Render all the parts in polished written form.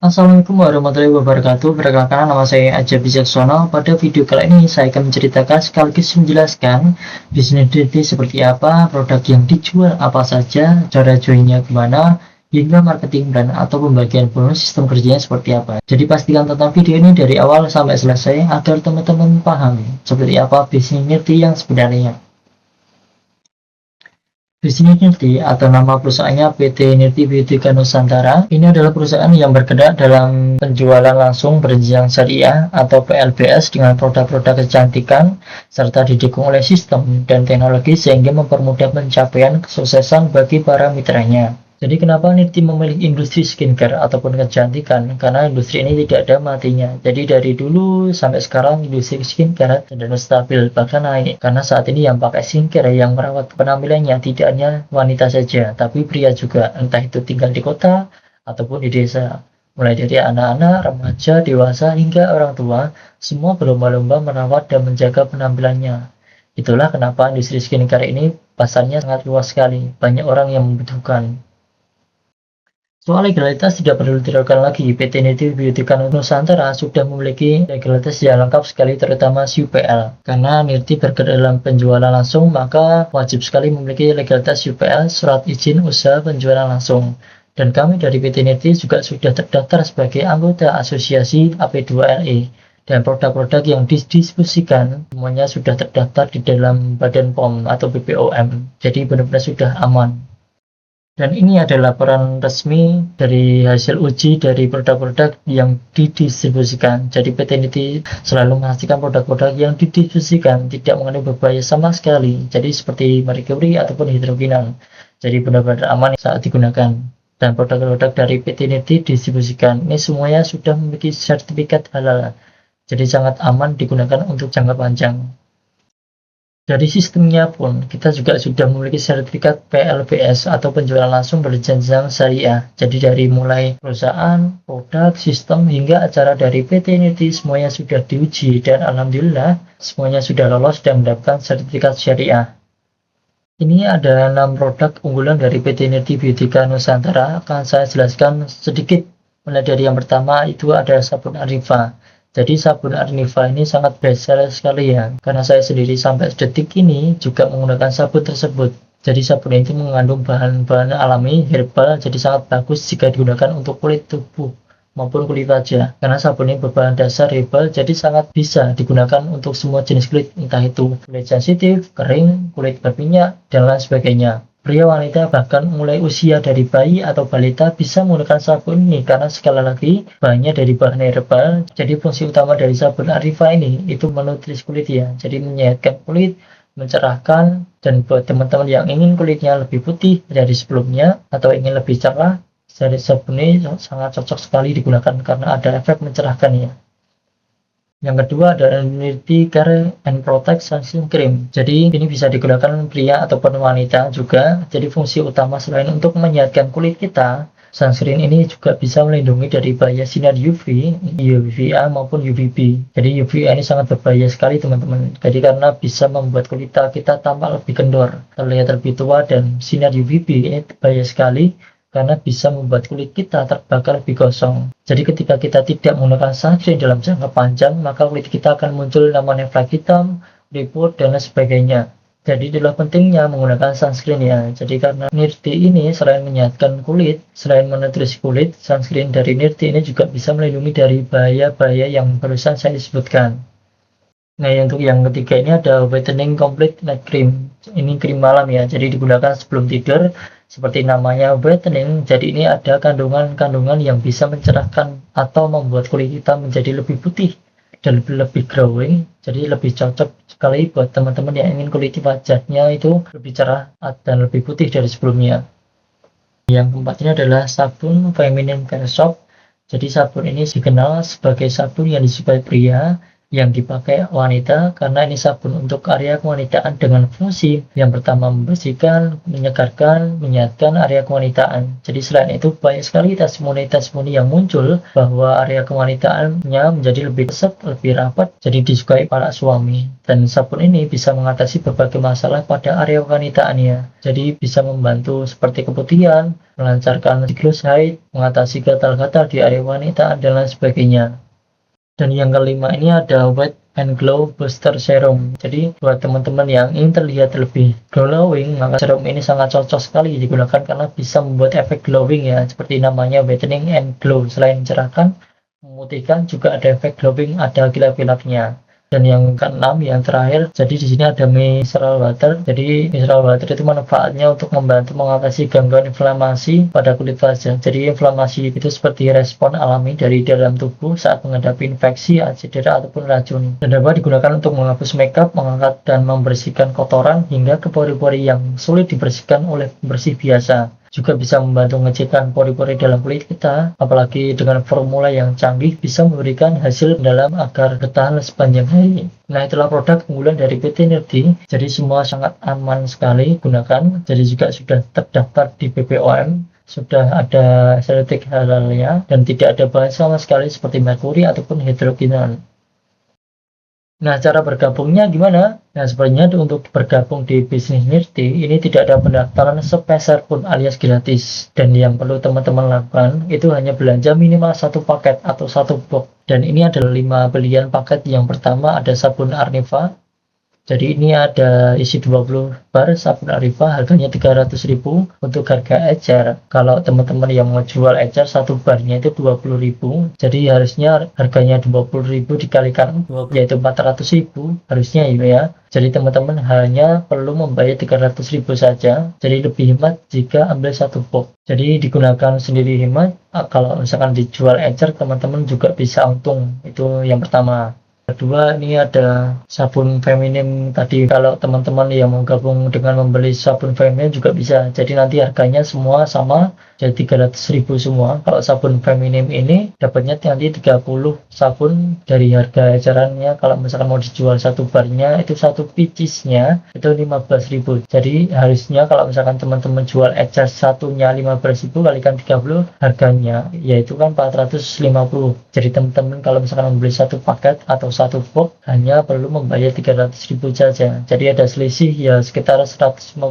Assalamualaikum warahmatullahi wabarakatuh. Perkenalkan nama saya Aja Bijaksono. Pada video kali ini saya akan menceritakan sekaligus menjelaskan bisnis nifty seperti apa, produk yang dijual apa saja, cara joinnya gimana, hingga marketing dan atau pembagian bonus sistem kerjanya seperti apa. Jadi pastikan tonton video ini dari awal sampai selesai agar teman-teman paham seperti apa bisnis nifty yang sebenarnya. Bisnis Nifty atau nama perusahaannya PT Nifty Beautika Nusantara. Ini adalah perusahaan yang bergerak dalam penjualan langsung berjenjang syariah atau PLBS dengan produk-produk kecantikan serta didukung oleh sistem dan teknologi sehingga mempermudah pencapaian kesuksesan bagi para mitranya. Jadi kenapa Nifty memilih industri skincare ataupun kecantikan? Karena industri ini tidak ada matinya. Jadi dari dulu sampai sekarang industri skincare cenderung stabil bahkan naik. Karena saat ini yang pakai skincare yang merawat penampilannya tidak hanya wanita saja, tapi pria juga. Entah itu tinggal di kota ataupun di desa. Mulai dari anak-anak, remaja, dewasa hingga orang tua, semua berlomba-lomba merawat dan menjaga penampilannya. Itulah kenapa industri skincare ini pasarnya sangat luas sekali. Banyak orang yang membutuhkan. Soal legalitas tidak perlu diragukan lagi, PT Nifty Beautika Nusantara sudah memiliki legalitas yang lengkap sekali terutama UPL. Karena Nifty bergerak dalam penjualan langsung, maka wajib sekali memiliki legalitas UPL, surat izin usaha penjualan langsung. Dan kami dari PT Nifty juga sudah terdaftar sebagai anggota asosiasi AP2LE. Dan produk-produk yang didistribusikan semuanya sudah terdaftar di dalam Badan POM atau BPOM. Jadi benar-benar sudah aman. Dan ini adalah laporan resmi dari hasil uji dari produk-produk yang didistribusikan. Jadi PT Nifty selalu memastikan produk-produk yang didistribusikan tidak mengandung berbahaya sama sekali. Jadi seperti merkuri ataupun hidrogenal. Jadi benar-benar aman saat digunakan. Dan produk-produk dari PT Nifty didistribusikan. Ini semuanya sudah memiliki sertifikat halal. Jadi sangat aman digunakan untuk jangka panjang. Dari sistemnya pun, kita juga sudah memiliki sertifikat PLBS atau penjualan langsung berjenjang syariah. Jadi dari mulai perusahaan, produk, sistem, hingga acara dari PT Nifty semuanya sudah diuji dan alhamdulillah semuanya sudah lolos dan mendapatkan sertifikat syariah. Ini ada 6 produk unggulan dari PT Nifty Beautika Nusantara. Akan saya jelaskan sedikit. Mulai dari yang pertama itu ada sabun Arifa. Jadi sabun Arniva ini sangat bestseller sekali ya, karena saya sendiri sampai detik ini juga menggunakan sabun tersebut. Jadi sabun ini mengandung bahan-bahan alami, herbal, jadi sangat bagus jika digunakan untuk kulit tubuh maupun kulit wajah. Karena sabun ini berbahan dasar herbal, jadi sangat bisa digunakan untuk semua jenis kulit, entah itu kulit sensitif, kering, kulit berminyak, dan lain sebagainya. Pria wanita bahkan mulai usia dari bayi atau balita bisa menggunakan sabun ini karena sekali lagi bahannya dari bahan herbal. Jadi fungsi utama dari sabun Arifa ini itu menutris kulit ya. Jadi menyehatkan kulit, mencerahkan, dan buat teman-teman yang ingin kulitnya lebih putih dari sebelumnya atau ingin lebih cerah, dari sabun ini sangat cocok sekali digunakan karena ada efek mencerahkan ya. Yang kedua adalah Nifty Care and Protect Sunscreen Cream. Jadi ini bisa digunakan pria ataupun wanita juga. Jadi fungsi utama selain untuk menyehatkan kulit kita, sunscreen ini juga bisa melindungi dari bahaya sinar UV, UVA maupun UVB. Jadi UVA ini sangat berbahaya sekali teman-teman. Jadi karena bisa membuat kulit kita tampak lebih kendor, terlihat lebih tua, dan sinar UVB ini bahaya sekali karena bisa membuat kulit kita terbakar lebih gosong. Jadi ketika kita tidak menggunakan sunscreen dalam jangka panjang, maka kulit kita akan muncul namanya flek hitam, keriput, dan lain sebagainya. Jadi itulah pentingnya menggunakan sunscreen ya. Jadi karena Nifty ini selain menyehatkan kulit, selain menutrisi kulit, sunscreen dari Nifty ini juga bisa melindungi dari bahaya-bahaya yang barusan saya sebutkan. Nah, untuk yang ketiga ini ada Whitening Complete Night Cream. Ini krim malam ya, jadi digunakan sebelum tidur. Seperti namanya whitening, jadi ini ada kandungan-kandungan yang bisa mencerahkan atau membuat kulit kita menjadi lebih putih dan lebih glowing. Jadi lebih cocok sekali buat teman-teman yang ingin kulit wajahnya itu lebih cerah dan lebih putih dari sebelumnya. Yang keempat ini adalah sabun Feminine Care Soap. Jadi sabun ini dikenal sebagai sabun yang disukai pria yang dipakai wanita karena ini sabun untuk area kewanitaan dengan fungsi yang pertama membersihkan, menyegarkan, menyehatkan area kewanitaan. Jadi selain itu banyak sekali testimoni-testimoni yang muncul bahwa area kewanitaannya menjadi lebih keset, lebih rapat, jadi disukai para suami. Dan sabun ini bisa mengatasi berbagai masalah pada area kewanitaannya. Jadi bisa membantu seperti keputihan, melancarkan siklus haid, mengatasi gatal-gatal di area wanita, dan lain sebagainya. Dan yang kelima ini ada Wet and Glow Booster Serum. Jadi buat teman-teman yang ingin terlihat lebih glowing, maka serum ini sangat cocok sekali digunakan karena bisa membuat efek glowing ya, seperti namanya whitening and glow. Selain mencerahkan, memutihkan, juga ada efek glowing, ada kilap-kilapnya. Dan yang keenam, yang terakhir, jadi di sini ada micellar water. Jadi micellar water itu manfaatnya untuk membantu mengatasi gangguan inflamasi pada kulit wajah. Jadi inflamasi itu seperti respon alami dari dalam tubuh saat menghadapi infeksi, cedera ataupun racun. Dan dapat digunakan untuk menghapus makeup, mengangkat dan membersihkan kotoran hingga ke pori-pori yang sulit dibersihkan oleh pembersih biasa. Juga bisa membantu mengecilkan pori-pori dalam kulit kita, apalagi dengan formula yang canggih bisa memberikan hasil dalam agar bertahan sepanjang hari. Nah, itulah produk unggulan dari PT Nerdy. Jadi semua sangat aman sekali gunakan. Jadi juga sudah terdaftar di BPOM, sudah ada sertifikat halalnya, dan tidak ada bahan sama sekali seperti merkuri ataupun hidrogenol. Nah, cara bergabungnya gimana? Nah, sebenarnya untuk bergabung di bisnis Nerdy ini tidak ada pendaftaran sepeser pun alias gratis. Dan yang perlu teman-teman lakukan itu hanya belanja minimal satu paket atau satu box. Dan ini adalah 5 belian paket. Yang pertama ada sabun Arniva. Jadi ini ada isi 20 bar sabun Arniva, harganya 300.000 untuk harga ecer. Kalau teman-teman yang mau jual ecer satu barnya itu 20.000, jadi harusnya harganya 20.000 dikalikan 20 yaitu 400.000 harusnya ya. Jadi teman-teman hanya perlu membayar 300.000 saja, jadi lebih hemat jika ambil satu box. Jadi digunakan sendiri hemat, kalau misalkan dijual ecer teman-teman juga bisa untung, itu yang pertama. Kedua, ini ada sabun feminim tadi. Kalau teman-teman yang mau gabung dengan membeli sabun feminim juga bisa. Jadi nanti harganya semua sama, jadi 300.000 semua. Kalau sabun feminim ini dapatnya nanti 30 sabun dari harga ecerannya. Kalau misalkan mau dijual satu barnya itu satu picisnya itu 15.000. Jadi harusnya kalau misalkan teman-teman jual ecer satunya 15.000 kalikan 30 harganya yaitu kan 450. Jadi teman-teman kalau misalkan membeli satu paket atau satu box hanya perlu membayar 300.000 saja. Jadi ada selisih ya sekitar 150.000.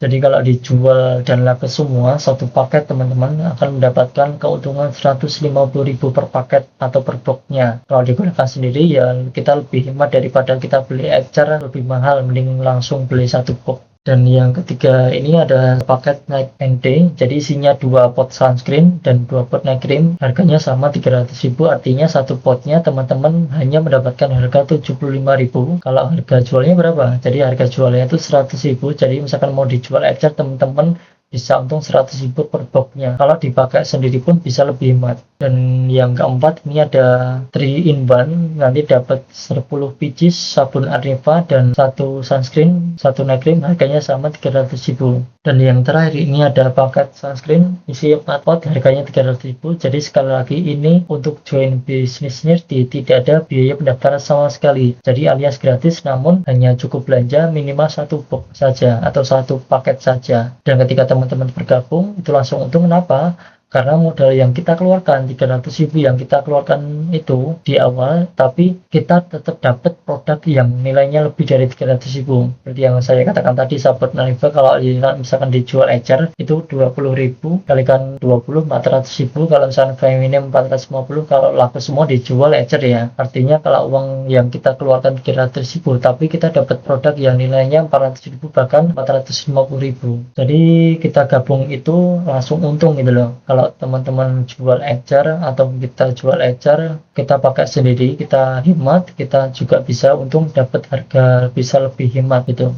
Jadi kalau dijual dan laku semua satu paket teman-teman akan mendapatkan keuntungan 150.000 per paket atau per boxnya. Kalau digunakan sendiri ya kita lebih hemat daripada kita beli ecer lebih mahal, mending langsung beli satu box. Dan yang ketiga ini ada paket night and day, jadi isinya 2 pot sunscreen dan 2 pot night cream, harganya sama 300.000, artinya satu potnya teman-teman hanya mendapatkan harga 75.000. Kalau harga jualnya berapa? Jadi harga jualnya itu 100.000, jadi misalkan mau dijual ecer teman-teman bisa untung 100.000 per boxnya. Kalau dipakai sendiri pun bisa lebih hemat. Dan yang keempat ini ada 3 in 1, nanti dapat 10 pieces sabun Arniva dan satu sunscreen, satu night cream, harganya sama 300.000. Dan yang terakhir ini ada paket sunscreen isi 4 pot, harganya 300.000. Jadi sekali lagi ini untuk join bisnis Nerdy tidak ada biaya pendaftaran sama sekali. Jadi alias gratis, namun hanya cukup belanja minimal satu box saja atau satu paket saja. Dan ketika teman-teman bergabung itu langsung untung. Kenapa? Karena modal yang kita keluarkan 300.000 yang kita keluarkan itu di awal, tapi kita tetap dapat produk yang nilainya lebih dari 300.000. Seperti yang saya katakan tadi, sabun Arniva kalau misalkan dijual ecer itu 20.000 kalikan 20 400.000, kalau misalkan feminim 450, kalau laku semua dijual ecer ya. Artinya kalau uang yang kita keluarkan 300.000 tapi kita dapat produk yang nilainya 400.000 bahkan 450.000. Jadi kita gabung itu langsung untung gitu loh. Kalau teman-teman jual ecer atau kita jual ecer, kita pakai sendiri, kita hemat, kita juga bisa untung dapat harga bisa lebih hemat gitu.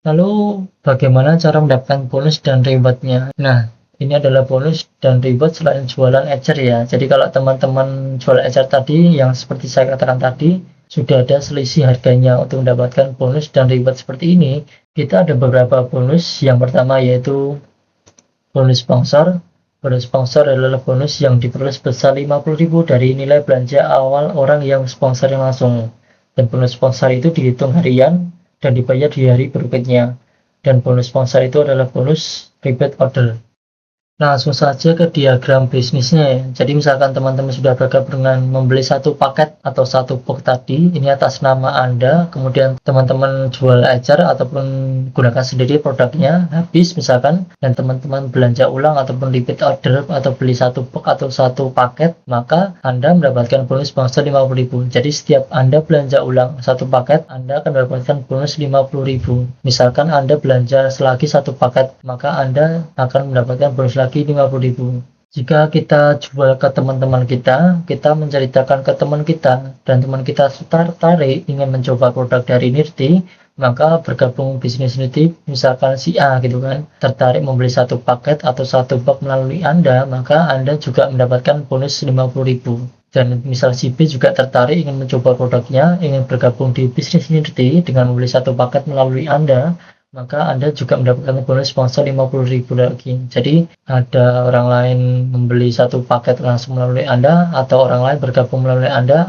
Lalu bagaimana cara mendapatkan bonus dan rewardnya? Nah, ini adalah bonus dan reward selain jualan ecer ya. Jadi kalau teman-teman jual ecer tadi yang seperti saya katakan tadi, sudah ada selisih harganya. Untuk mendapatkan bonus dan reward seperti ini, kita ada beberapa bonus. Yang pertama yaitu bonus sponsor. Bonus sponsor adalah bonus yang diperoleh sebesar 50.000 dari nilai belanja awal orang yang sponsor langsung. Dan bonus sponsor itu dihitung harian dan dibayar di hari berikutnya. Dan bonus sponsor itu adalah bonus repeat order. Langsung saja ke diagram bisnisnya ya. Jadi misalkan teman-teman sudah bergabungan membeli satu paket atau satu box tadi, ini atas nama Anda, kemudian teman-teman jual ecer ataupun gunakan sendiri produknya, habis misalkan, dan teman-teman belanja ulang ataupun repeat order atau beli satu box atau satu paket, maka Anda mendapatkan bonus sponsor 50.000. Jadi setiap Anda belanja ulang satu paket, Anda akan mendapatkan bonus 50.000. Misalkan Anda belanja selagi satu paket, maka Anda akan mendapatkan bonus lagi 50.000. Jika kita jual ke teman-teman kita menceritakan ke teman kita, dan teman kita tertarik ingin mencoba produk dari Nirti, maka bergabung bisnis Nirti, misalkan si A gitu kan, tertarik membeli satu paket atau satu box melalui Anda, maka Anda juga mendapatkan bonus 50.000. Dan misal si B juga tertarik ingin mencoba produknya, ingin bergabung di bisnis Nirti dengan membeli satu paket melalui Anda, maka Anda juga mendapatkan bonus sponsor 50.000 lagi. Jadi ada orang lain membeli satu paket langsung melalui Anda, atau orang lain bergabung melalui Anda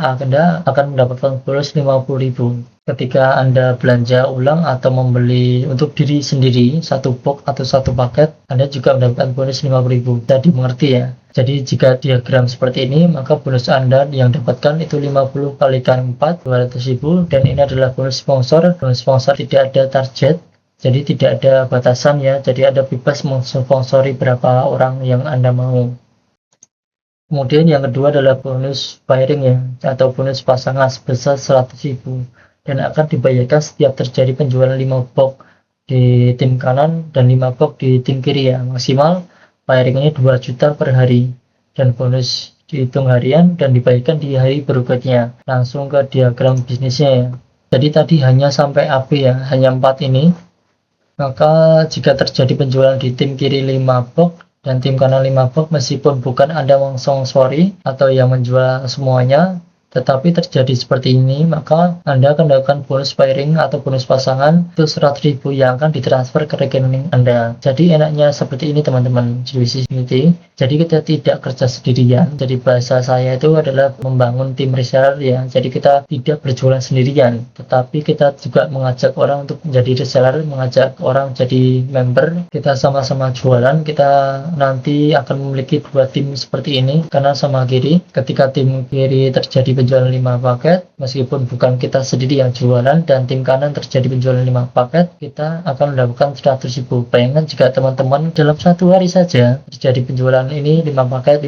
akan mendapatkan bonus 50.000. Ketika Anda belanja ulang atau membeli untuk diri sendiri satu box atau satu paket, Anda juga mendapatkan bonus 50.000. Tadi mengerti ya? Jadi jika diagram seperti ini, maka bonus Anda yang dapatkan itu 50 kalikan 4, 200.000, dan ini adalah bonus sponsor. Bonus sponsor tidak ada target, jadi tidak ada batasan ya, jadi Anda bebas mensponsori berapa orang yang Anda mau. Kemudian yang kedua adalah bonus pairing ya, atau bonus pasangan sebesar 100.000, dan akan dibayarkan setiap terjadi penjualan 5 box di tim kanan dan 5 box di tim kiri ya. Maksimal pairing ini 2 juta per hari, dan bonus dihitung harian dan dibayarkan di hari berikutnya. Langsung ke diagram bisnisnya ya. Jadi tadi hanya sampai AB ya, hanya 4 ini. Maka jika terjadi penjualan di tim kiri 5 box dan tim kanan 5 box, meskipun bukan Anda mensponsori atau yang menjual semuanya, tetapi terjadi seperti ini, maka Anda akan mendapatkan bonus pairing atau bonus pasangan itu 100.000 yang akan ditransfer ke rekening Anda. Jadi enaknya seperti ini teman-teman di bisnis Nirti. Jadi kita tidak kerja sendirian. Jadi bahasa saya itu adalah membangun tim reseller ya. Jadi kita tidak berjualan sendirian, tetapi kita juga mengajak orang untuk menjadi reseller, mengajak orang jadi member. Kita sama-sama jualan. Kita nanti akan memiliki 2 tim seperti ini, kanan sama kiri. Ketika tim kiri terjadi penjualan 5 paket, meskipun bukan kita sendiri yang jualan, dan tim kanan terjadi penjualan 5 paket, kita akan mendapatkan 100.000. Bayangkan jika teman-teman dalam satu hari saja terjadi penjualan ini 5 paket,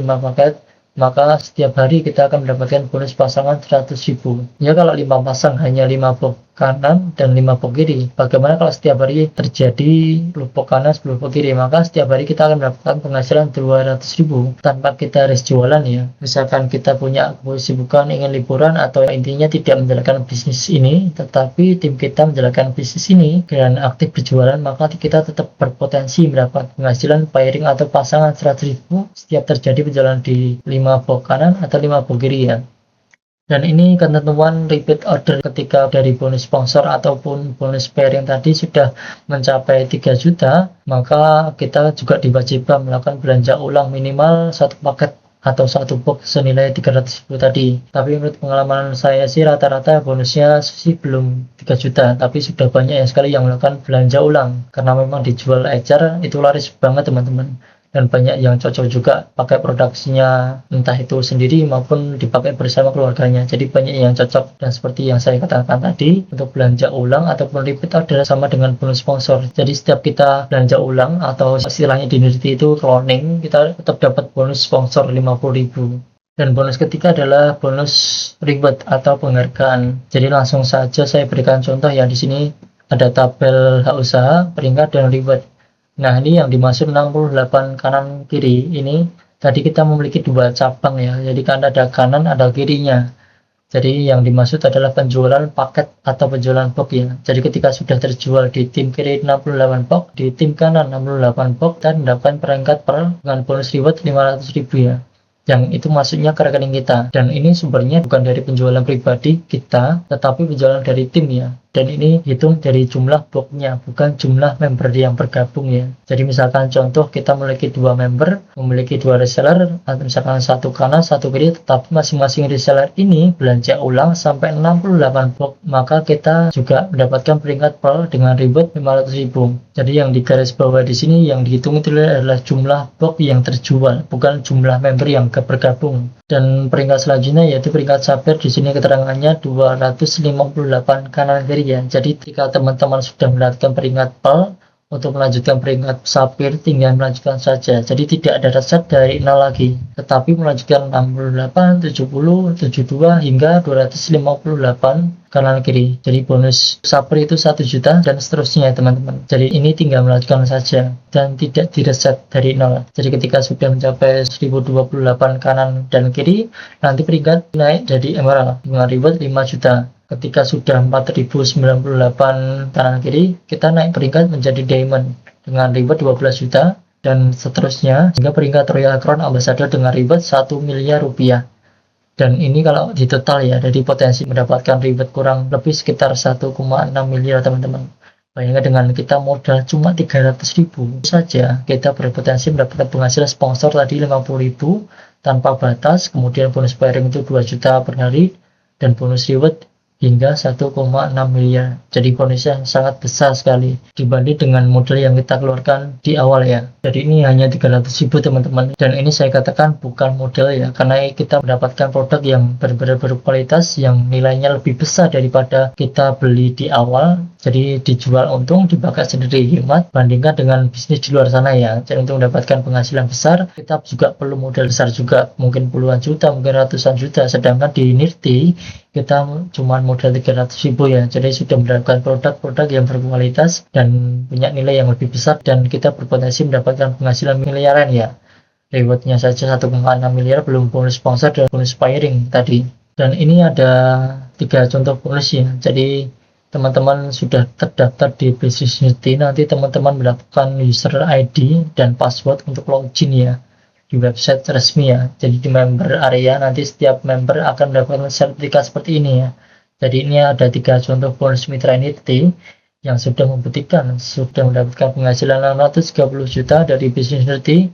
maka setiap hari kita akan mendapatkan bonus pasangan 100.000. Ya kalau 5 pasang hanya 5 box kanan dan 5 box kiri. Bagaimana kalau setiap hari terjadi 10 box kanan, 10 box kiri? Maka setiap hari kita akan mendapatkan penghasilan 200.000 tanpa kita harus jualan ya. Misalkan kita punya kesibukan ingin liburan atau intinya tidak menjalankan bisnis ini, tetapi tim kita menjalankan bisnis ini dengan aktif berjualan, maka kita tetap berpotensi mendapat penghasilan pairing atau pasangan 100.000 setiap terjadi penjualan di 5 box kanan atau 5 box kiri ya. Dan ini ketentuan repeat order ketika dari bonus sponsor ataupun bonus pairing tadi sudah mencapai 3 juta, maka kita juga diwajibkan melakukan belanja ulang minimal satu paket atau satu box senilai 300.000 tadi. Tapi menurut pengalaman saya sih rata-rata bonusnya sih belum 3 juta, tapi sudah banyak yang sekali yang melakukan belanja ulang karena memang dijual ecer itu laris banget teman-teman. Dan banyak yang cocok juga pakai produksinya, entah itu sendiri maupun dipakai bersama keluarganya. Jadi banyak yang cocok, dan seperti yang saya katakan tadi, untuk belanja ulang ataupun repeat order sama dengan bonus sponsor. Jadi setiap kita belanja ulang atau istilahnya di Nirti itu cloning, kita tetap dapat bonus sponsor 50.000. Dan bonus ketiga adalah bonus reward atau penghargaan. Jadi langsung saja saya berikan contoh ya, di sini ada tabel hak usaha, peringkat, dan reward. Nah ini yang dimaksud 68 kanan kiri ini, tadi kita memiliki 2 cabang ya, jadi kan ada kanan ada kirinya. Jadi yang dimaksud adalah penjualan paket atau penjualan box ya. Jadi ketika sudah terjual di tim kiri 68 box, di tim kanan 68 box, dan mendapatkan peringkat dengan bonus reward 500.000 ya. Yang itu masuknya ke rekening kita, dan ini sumbernya bukan dari penjualan pribadi kita, tetapi penjualan dari tim ya. dan ini hitung dari jumlah boxnya, bukan jumlah member yang bergabung ya. Jadi misalkan contoh kita memiliki 2 member, memiliki 2 reseller, atau misalkan satu kanan satu kiri, tetapi masing-masing reseller ini belanja ulang sampai 68 box, maka kita juga mendapatkan peringkat pearl dengan reward 500.000. Jadi yang di garis bawah di sini yang dihitung itu adalah jumlah box yang terjual, bukan jumlah member yang bergabung. Dan peringkat selanjutnya yaitu peringkat sapphire. Di sini keterangannya 258 kanan kiri ya. Jadi ketika teman-teman sudah mendapatkan peringkat pearl, untuk melanjutkan peringkat sapphire tinggal melanjutkan saja. Jadi tidak ada reset dari 0 lagi, tetapi melanjutkan 68, 70, 72 hingga 258 kanan kiri. Jadi bonus sapphire itu 1 juta dan seterusnya ya teman-teman. Jadi ini tinggal melanjutkan saja dan tidak direset dari 0. Jadi ketika sudah mencapai 1028 kanan dan kiri, nanti peringkat naik jadi emerald dengan reward 5 juta. Ketika sudah 4098 kanan kiri, kita naik peringkat menjadi diamond dengan reward 12 juta dan seterusnya hingga peringkat royal crown ambassador dengan reward 1 miliar rupiah. Dan ini kalau di total ya, jadi potensi mendapatkan reward kurang lebih sekitar 1,6 miliar teman-teman. Bayangkan dengan kita modal cuma 300.000 saja, kita berpotensi mendapatkan penghasilan sponsor tadi 50.000 tanpa batas, kemudian bonus pairing itu 2 juta per hari, dan bonus reward hingga 1,6 miliar. Jadi bonusnya sangat besar sekali dibanding dengan modal yang kita keluarkan di awal ya. Jadi ini hanya 300.000 teman-teman, dan ini saya katakan bukan modal ya, karena kita mendapatkan produk yang benar-benar berkualitas, yang nilainya lebih besar daripada kita beli di awal. Jadi dijual untung, dipakai sendiri hemat, bandingkan dengan bisnis di luar sana ya. Jadi untuk mendapatkan penghasilan besar, kita juga perlu modal besar juga, mungkin puluhan juta, mungkin ratusan juta. Sedangkan di Nirti, kita cuma modal 300.000 ya. Jadi sudah mendapatkan produk-produk yang berkualitas dan punya nilai yang lebih besar, dan kita berpotensi mendapatkan penghasilan miliaran ya. Rewardnya saja 1,6 miliar, belum bonus sponsor dan bonus pairing tadi. Dan ini ada 3 contoh bonus ya. Jadi teman-teman sudah terdaftar di Bisnis Nirti, nanti teman-teman mendapatkan user ID dan password untuk login ya di website resmi ya. Jadi di member area nanti setiap member akan mendapatkan sertifikat seperti ini ya. Jadi ini ada 3 contoh bonus mitra Nirti yang sudah membuktikan sudah mendapatkan penghasilan 630 juta dari Bisnis Nirti.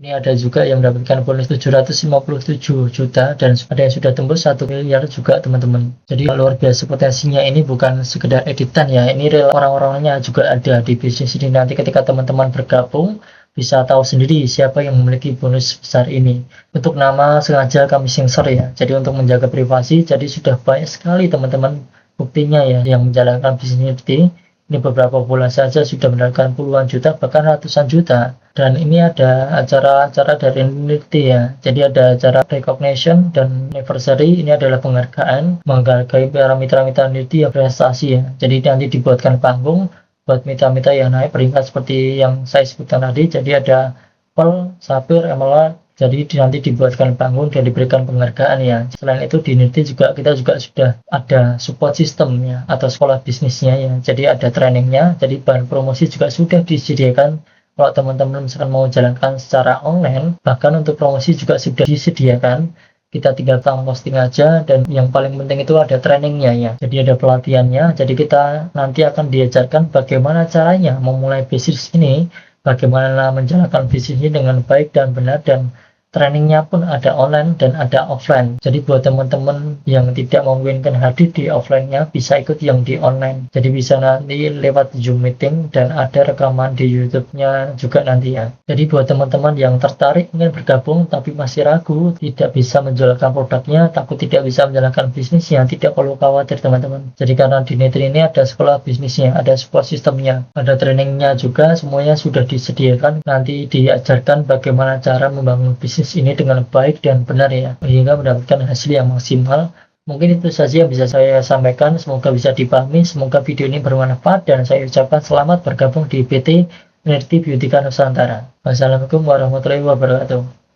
Ini ada juga yang mendapatkan bonus 757 juta dan ada yang sudah tembus 1 miliar juga teman-teman. Jadi luar biasa potensinya, ini bukan sekedar editan ya, ini real orang-orangnya juga ada di bisnis ini. Nanti ketika teman-teman bergabung bisa tahu sendiri siapa yang memiliki bonus besar ini. Untuk nama sengaja kami sensor ya, jadi untuk menjaga privasi. Jadi sudah banyak sekali teman-teman buktinya ya yang menjalankan bisnis Nirti. Ini beberapa bulan saja sudah mendapatkan puluhan juta, bahkan ratusan juta. Dan ini ada acara-acara dari Nirti ya. Jadi ada acara recognition dan anniversary. Ini adalah penghargaan, menghargai para mitra-mitra Nirti yang prestasi ya. Jadi nanti dibuatkan panggung buat mitra-mitra yang naik peringkat seperti yang saya sebutkan tadi. Jadi ada pearl, sapphire, emerald. Jadi nanti dibuatkan panggung dan diberikan penghargaan ya. Selain itu di Nirti juga kita juga sudah ada support sistemnya atau sekolah bisnisnya ya. Jadi ada trainingnya. Jadi bahan promosi juga sudah disediakan. Kalau teman-teman misalkan mau jalankan secara online, bahkan untuk promosi juga sudah disediakan. Kita tinggal posting aja, dan yang paling penting itu ada trainingnya ya. Jadi ada pelatihannya. Jadi kita nanti akan diajarkan bagaimana caranya memulai bisnis ini, bagaimana menjalankan bisnis ini dengan baik dan benar, dan trainingnya pun ada online dan ada offline. Jadi buat teman-teman yang tidak memungkinkan hadir di offline-nya, bisa ikut yang di online. Jadi bisa nanti lewat Zoom meeting dan ada rekaman di YouTube-nya juga nanti ya. Jadi buat teman-teman yang tertarik ingin bergabung tapi masih ragu, tidak bisa menjalankan produknya, takut tidak bisa menjalankan bisnisnya, tidak perlu khawatir teman-teman. Jadi karena di Nirti ini ada sekolah bisnisnya, ada support sistemnya, ada trainingnya juga, semuanya sudah disediakan. Nanti diajarkan bagaimana cara membangun bisnis ini dengan baik dan benar ya, hingga mendapatkan hasil yang maksimal. Mungkin itu saja yang bisa saya sampaikan, semoga bisa dipahami, semoga video ini bermanfaat, dan saya ucapkan selamat bergabung di PT Nirti Beautika Nusantara. Wassalamualaikum warahmatullahi wabarakatuh.